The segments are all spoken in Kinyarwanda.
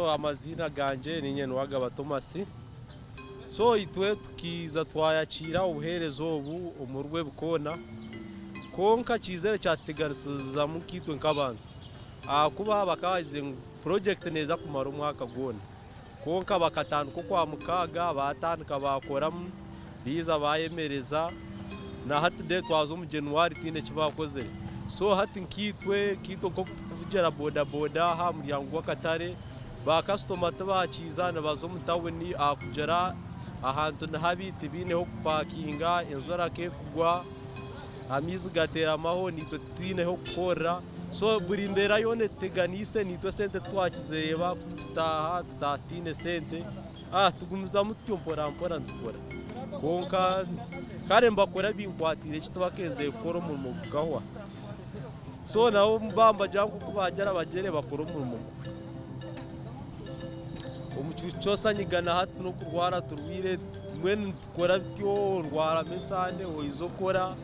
so amazina ganje ni Nyenwaga Batomasi. So itwe tukiza twayakira ubuherezo ubu umurwe bukona konka cyizere cyateganisiza mu kitwe nk'abantu kuba bakazize project neza kumara umwaka gone konka bakatanduka kwa mukaga batanduka bakoramo biza bayemereza na hati de twazo mu January tine kibakoze so hati nkitwe kito ko kuvugera boda ha muryango w'Akatare ba customer tabakizana bazo mutawuni akugera ahantu nahabiti bineho kupakinga inzora ke kugwa amizi gatera maho nito tineho gukora so buri mbera yone teganise nito sente twakizeba tutaha tutatine sente tugumiza muti mpora ndukora konka kare mbakora binkwatire kitubakeze gukora mu mugahwa so nawo mbamba jangu kubagera bagere bakora mu mugo umucuco sanyigana hatu no kurwara turwire mwen tukora byo rwara mesane oyizokora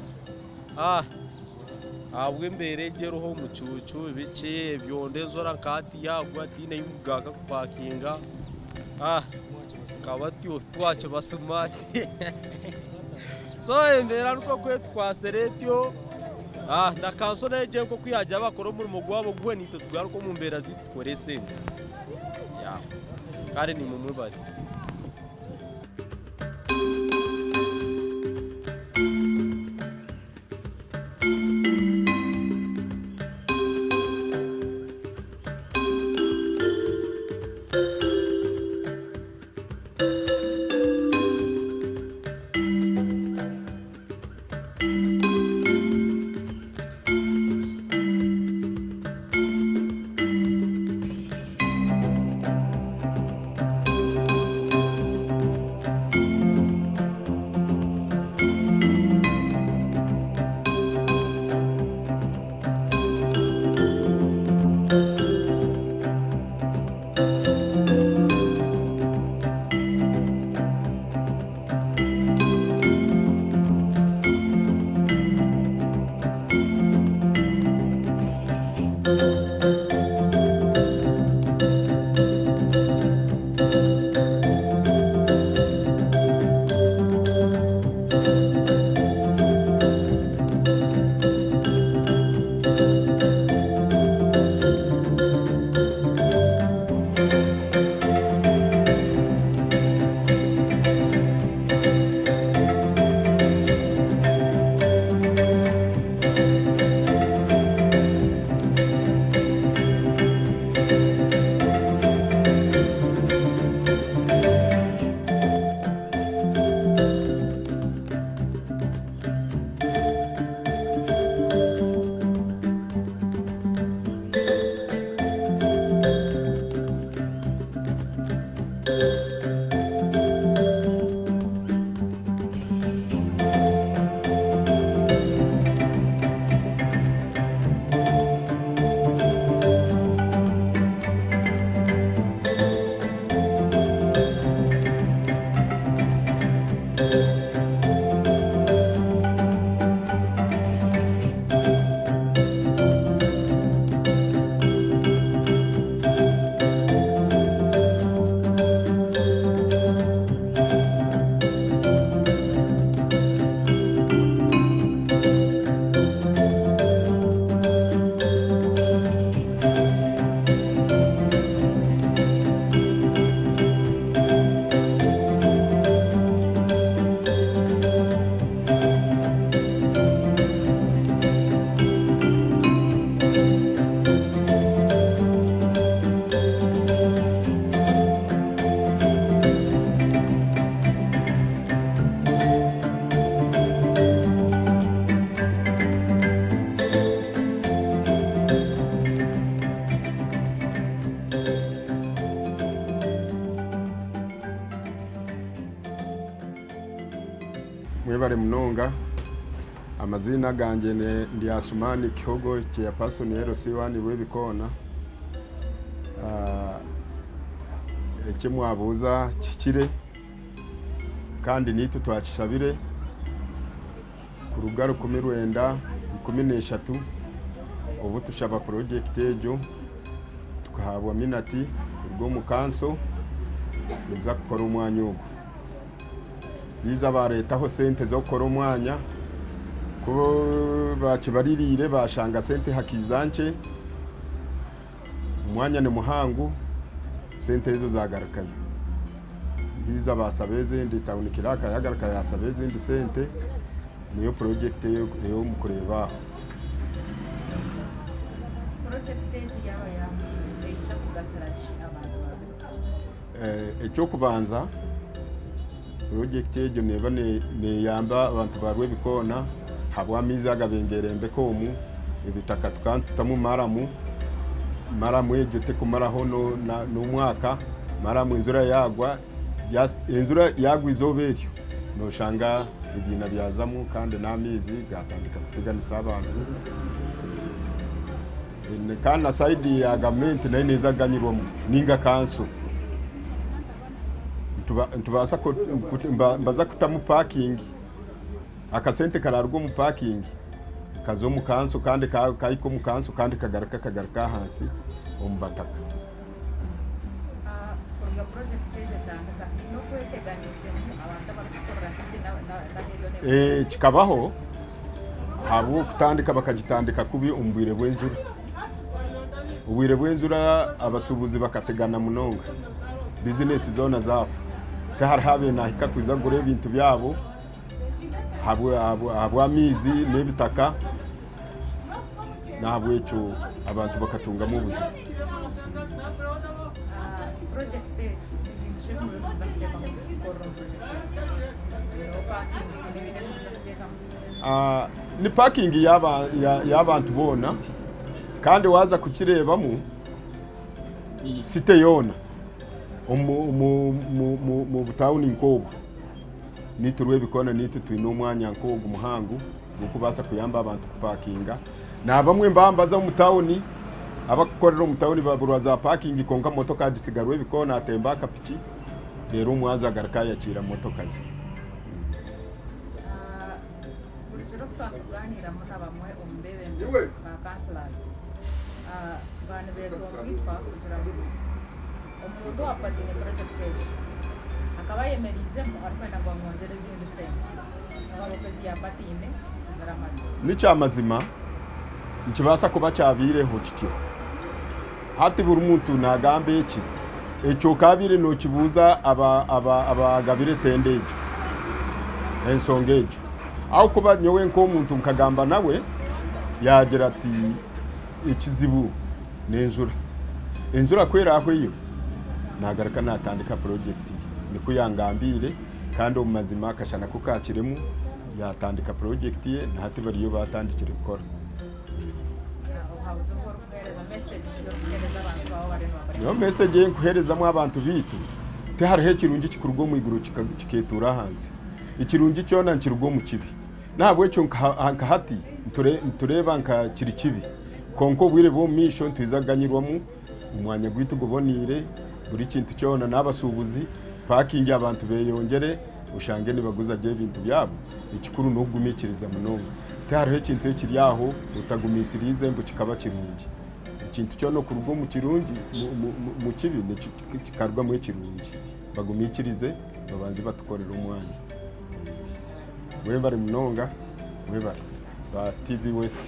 abwe mbere geroho umucucu bice byondezora nkati yagwa tine yugaka kupakinga kabati twache basumati so embera nuko kwe twaseretyo na kanso neje ko kwiyaje bakora mu mugwabo gwe nito tugaruko mu mbera zitkorese kare ni mu mubari mwebare munonga amazina ganje ndi Asumani Kihogo cya Pasonero C1 Rwebikoona ekimwabuza kikire kandi nitu twakishabire ku rugaro 19 ubu tushaba project ejo tukahabwa minati rwo mu kanso ruza gukora umwanya ugo biza baretaho sente zo gukora umwanya ko bakibaririre bashanga sente hakizanke umwanya ni muhangu sente zo zagarakaye biza basabe izindi tawunikira akayagaraka yasabe izindi sente niyo project yo mu kureba icyo kubanza project yo neba ne yamba abantu ba Rwebikoona habwa miza gabengerembe komu ibitaka tukantutamu maramu ejote kumara hono no mwaka maramu inzura yagwa yagwa izoberyo no shanga ibina byazamu kandi n'amizi gatandika kuteganisa abantu kana side ya government nayo neza ganyirwamo ninga kanso tubasa ko mbaza kutamu parking akasente kararwo mu parking kazo mu kanso kandi kayiko mu kanso kandi kagaraka hasi umbataka kurga project teje tandika no kweteganise abantu abakora kikabaho habo kutandika bakagitandika kubi ubwire bw'enzura abasubuzi bakategana munonga business zone zafu kahari habe nahika kuza gure ibintu byabo habo amizi n'ibitaka nabo echo abantu bakatunga mu buzima project teje ibintu shimwe biza kuteka mu ni parking y'abantu bona kandi waza kukirebamo site yona mu butawuni nkogo nitu Rwebikoona nitu twino umwanya nkogo umuhangu gukubasa kuyamba abantu kuparkinga na bamwe mbambaza mu tawuni abakorera mu tawuni babura za parking konka motoka disiga Rwebikoona atemba kapiki rero umwaza garaka yakira motoka ye tuganira muna bamwe umbebe ba councillors bana beto mwitwa kugira ngo umuntu apadine project page akaba yemerize mu arkwenda ngo mwongere zindi sente abakozi yapadine zaramaze n'icyamazima nkibasa kuba cyabireho kityo hati buri muntu nagambe iki ecyo kabire no kibuza abagabire tendejo ensongejo aho kuba nyowe nko umuntu nkagamba nawe yagira ati ikizibu n'enzura kwera aho iyo nagaraka natandika project niko yangambire kandi mu mazima akashana ko kakiremu yatandika project ye ntati bariyo batandikire gukora yo message ye kuherezamo abantu bitu te hariho kirungi kikurwo mu iguru kiketura hanze ikirungi cyo nankirwo mu kibi ntabwo cyo nkahati tureba nka kiri kibi konko bwire bo mission twizaganyirwamo umwanya gwitu gubonire buri kintu cyona n'abasubuzi parking abantu beyongere ushange nibaguza je ibintu byabo ikikuru no gumikiriza munonga hariho ikintu kiri aho utagumisirize ngo kikaba kirungi ikintu cyo no kurwo mu kirungi mu kibi kikarwa mu kirungi bagumikirize babanze batukorera umwanya webare munonga webare ba TV West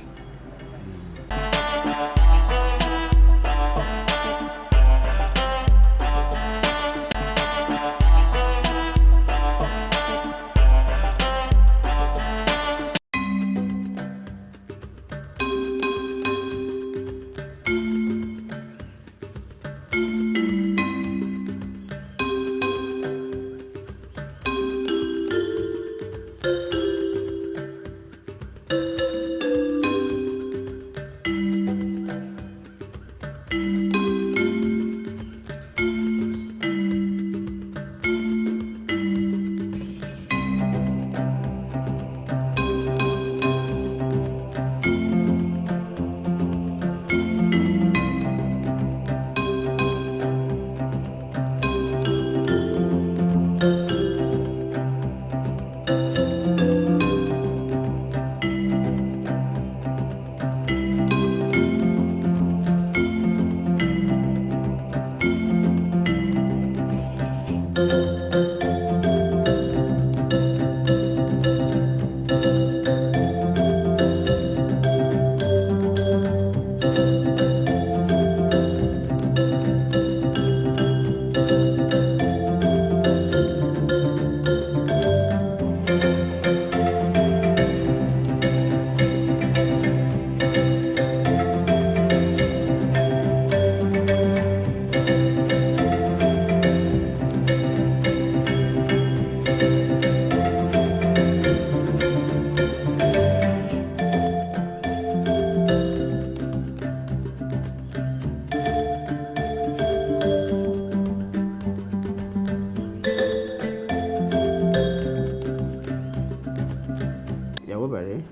globally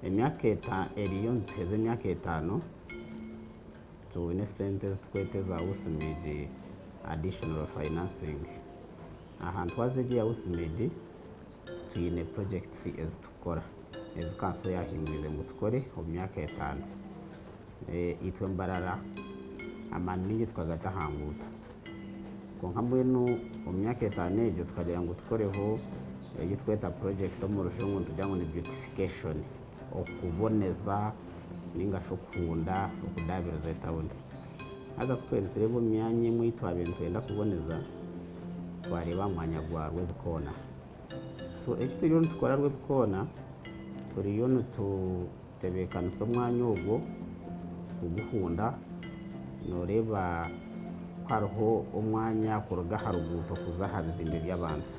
emyaka eriyo nteze emyaka 5 tuwine sente zikweteza usimidi additional financing ahantu wazegiye usimidi tuyine projects ezitukora ezikanso yahingurize ngo tukore mu myaka 5 itwe Mbarara amani ningi twagatahanguta konka mbwenu mu myaka 5 ejo tukagira ngo tukoreho yitweta project mu rushungu tujyango ni beautification okuboneza ningasho kunda okudabira za town aza kutwenturebo myanye mu itwabintu twenda kuboneza twareba mwanya gwa Rwebikoona so ekitiriyo tukora Rwebikoona turiyo nutebekana somwanya ogwo kuguhunda noreba hariho umwanya kuruga haruguto kuza hazimbe by'abantu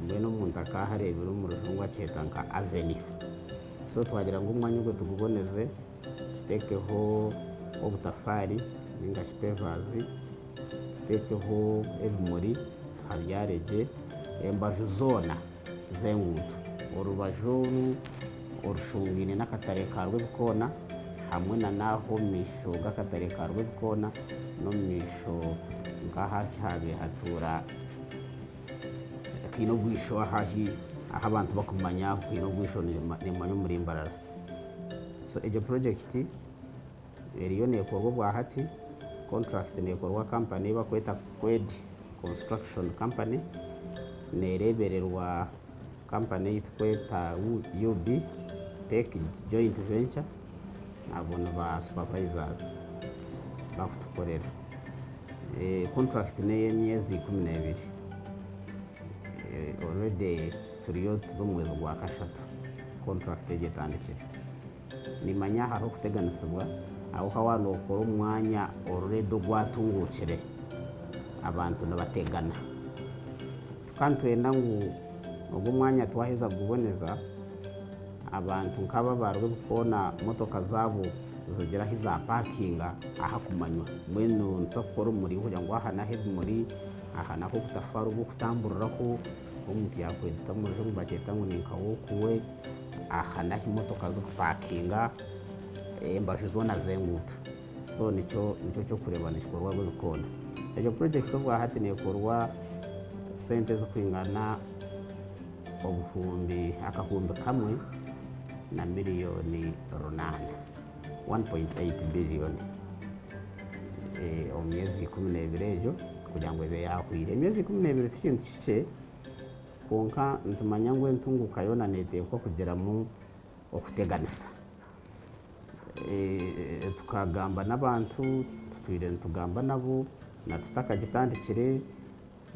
mbeno umuntu akaharebera mu rushungwa cyetanka avenue so twagira ngo umwanya ugwe tuguboneze tutekeho obutafari ningashi pavers tutekeho ebimuri haryareje embaju zona zenguto orubajuru orushungine n'akatare ka Rwebikoona hamwe na naho misho gakatare ka Rwebikoona no misho ngaha cyabe hatura kino gwisho ahahi aha abantu bakumanya kino gwisho ni manyo muri Mbarara so ejo project eriyo nekorwa bwa hati contract nekorwa company bakweta Kwed Construction Company nerebererwa company yitweta UB Tech Joint Venture abona ba supervisors bakutukorera contract ne myezi 12 already turiyo tuzomwezi gwa kashatu contract egetandikire nimanya haro kuteganisibwa aho hawano okora umwanya already gwatungukire abantu nabategana tukantwenda ngo ubwo mwanya twaheza kuboneza abantu nkaba barwe kubona motoka zabo zigera hiza parkinga aha kumanywa mwenu nsakora muri kugira ngo aha na head muri aha nako kutafaru bwo kutamburiraho umuntu yakwita mu rugo baketa ngo ninkawo kuwe aha na motoka zo parkinga embashe zona zenguta so nico cyo kurebana ikorwa Rwebikoona ejo project bwa hati nekorwa sente zo kwingana obuhumbi akahumbi kamwe na miliyoni 1.8 billion omyezi 12 ejo kugira ngo ibe yahwire emyezi 12 tikintu kice konka ntumanya ngo entunguka yona neteko kugira mu okuteganisa tukagamba n'abantu tutwire ntugamba nabo na tutakagitandikire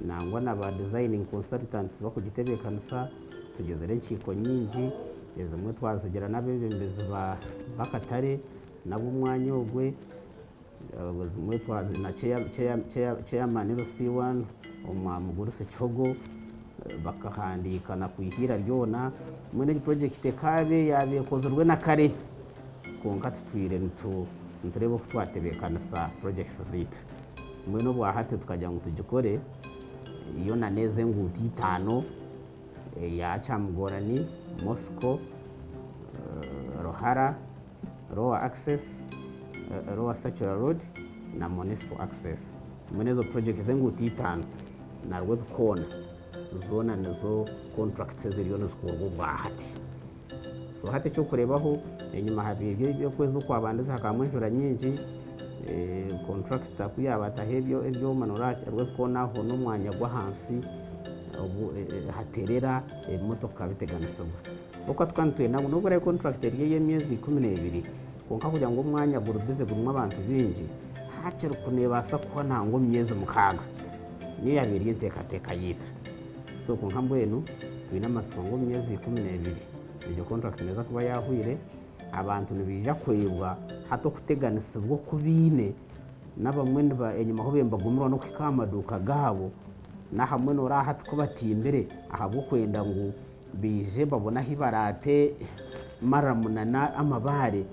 nangwa na ba designing consultants bakugitebekanisa tugezere nkiko nyingi ezimwe twazigera nabebembezi bakatare nabo umwanya ogwe zimwe twazina chairman C1 omwamuguruse Chogo bakahandikana kuihira ryona mwene project kabe yabekozerwe na kare konka tutwire nturebo kutwatebekanisa projects zitu mwene bwa hati tukajya ngo tugikore iyo naneze nguti 5 ya Chamgorani Moscow Rohara Roa Access Roa Sachura Road na Municipal Access mwenezo project zenguti 5 na Rwebikoona zona nazo contracts ziriyo n'zikorwa bwa hati so hati cyo kurebaho enyuma habibyo byo kwezo kwabandiza hakamwenjura nyingi contractor kuyabata hebyo ebyo manura Rwebikoona ho no mwanya gwa hansi haterera motoka biteganisibwa uko twantwe nabo nubwo ari contractor y'emyezi 12 konka kugira ngo umwanya gurubize gumwa abantu bingi hakira kunebasa kuba ntango myezi mukaga niyo yabiriye tekateka yitu so konka mbwenu twina masongo myezi 12 iyo contract neza kuba yahwire abantu nibija kwebwa hato kuteganisibwa kubine nabamwe ba enyuma ho bemba gumura no kwikamaduka gabo na hamwe no rahat kubati imbere ahabwo kwenda ngo bije babona hibarate maramunana amabare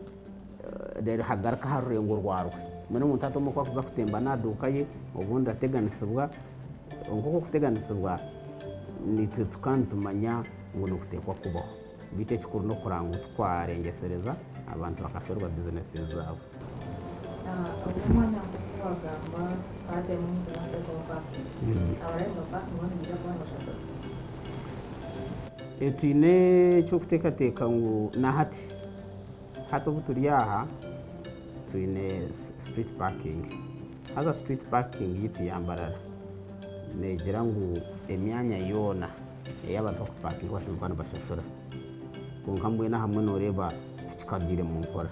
rero hagaraka harurengo rwarwe mwe mu ntato mukwa kuza kutemba naduka ye ubundi ateganisibwa ngo kuteganisibwa ni tukantumanya ngo no kutekwa kubaho bite kikuru no kuranga twarengesereza abantu bakashorwa business zabo. Umwana wagamba ade mu ndako kwa abarenga paki ngone bija kwa bashaka tuine cyo kutekateka ngo na hato buturi aha tuine street parking. Haza street parking yitu ya Mbarara negira ngo emyanya yona y'abantu ku parking bashobora bashashura kunkamwe na hamwe noreba tikagire mu nkora.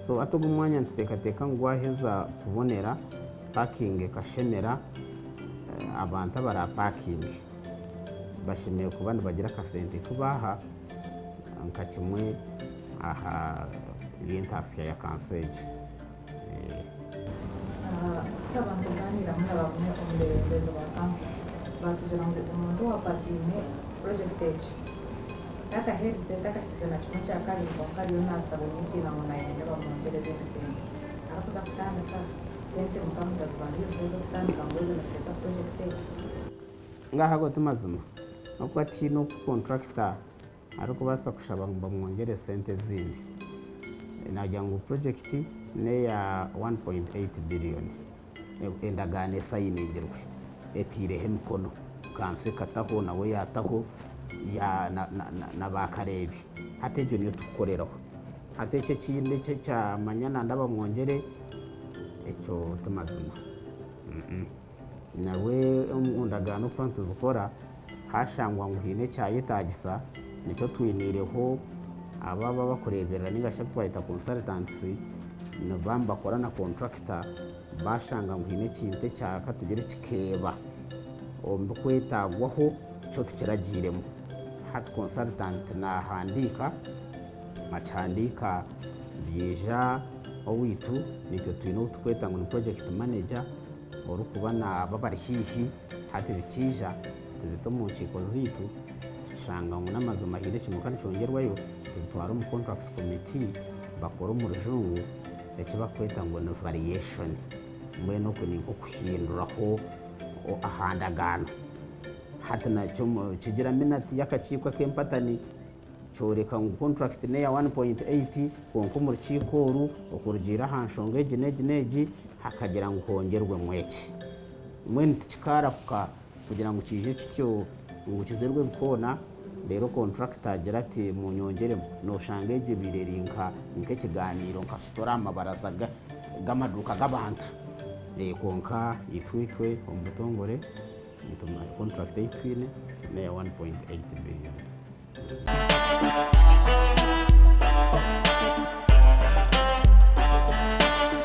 So atogo mwanya ntutekateka ngo aheza kubonera parking kashemera abantu bara parking bashimiye ku bandi bagira kasente tubaha nkakimwe aha orientation ya conseil abantu ganira muri abamwe umuyobozi wa council batugira ngo umuntu wa patine project age aka herize takakize na kimwe cya kabiri kwa kariyo nasaba imiti na munayende bamongereze n'isente arakuza kutandika sente mukamudazi bandi bifuza kutandika ngo ze nasesa project age ngaha go tumazima nuko ati no contractor ariko basa kushaba ngo bamwongere sente zindi najya ngo project ne ya 1.8 billion endagane sayiningirwe etirehe mikono kanse kataho nawe yataho ya na bakarebi hateje niyo tukoreraho hatece kindi cye cya manyana ndabamwongere ecyo tumazima nawe undagano kwantu zukora hashangwa ngo hine cyayitagisa nicyo twinireho ababa bakureberera ningasha twahita consultancy November korana contractor bashanga ngo hine kinte cyaka tugere kikeba ombe kwetagwaho cyo tukiragiremo hat consultant na handika machandika byeja owitu nicyo twino tukweta ngo project manager oru kubana babari hihi hati bikija tubito mu nshiko zitu shanga ngo namaze mahire kimukana cyongerwayo tubitwara mu contracts committee bakora mu rujungu ecyo bakweta ngo no variation mwe no kuninko kuhinduraho ahandagano hati nacyo kigira minati yakacikwa kempatani choreka ngo contract ne ya 1.8 konko mu rukikoru okurugira hanshonge gineji hakagira ngo kongerwe mweki mwe tikara kugira ngo kije kityo ngo kizerwe bikona rero contractor agira ati mu nyongere no shangeje birerinka nke kiganiro nka store amabarazaga gamaduka gabantu konka itwitwe omutongore ituma contract itwine ne 1.8 billion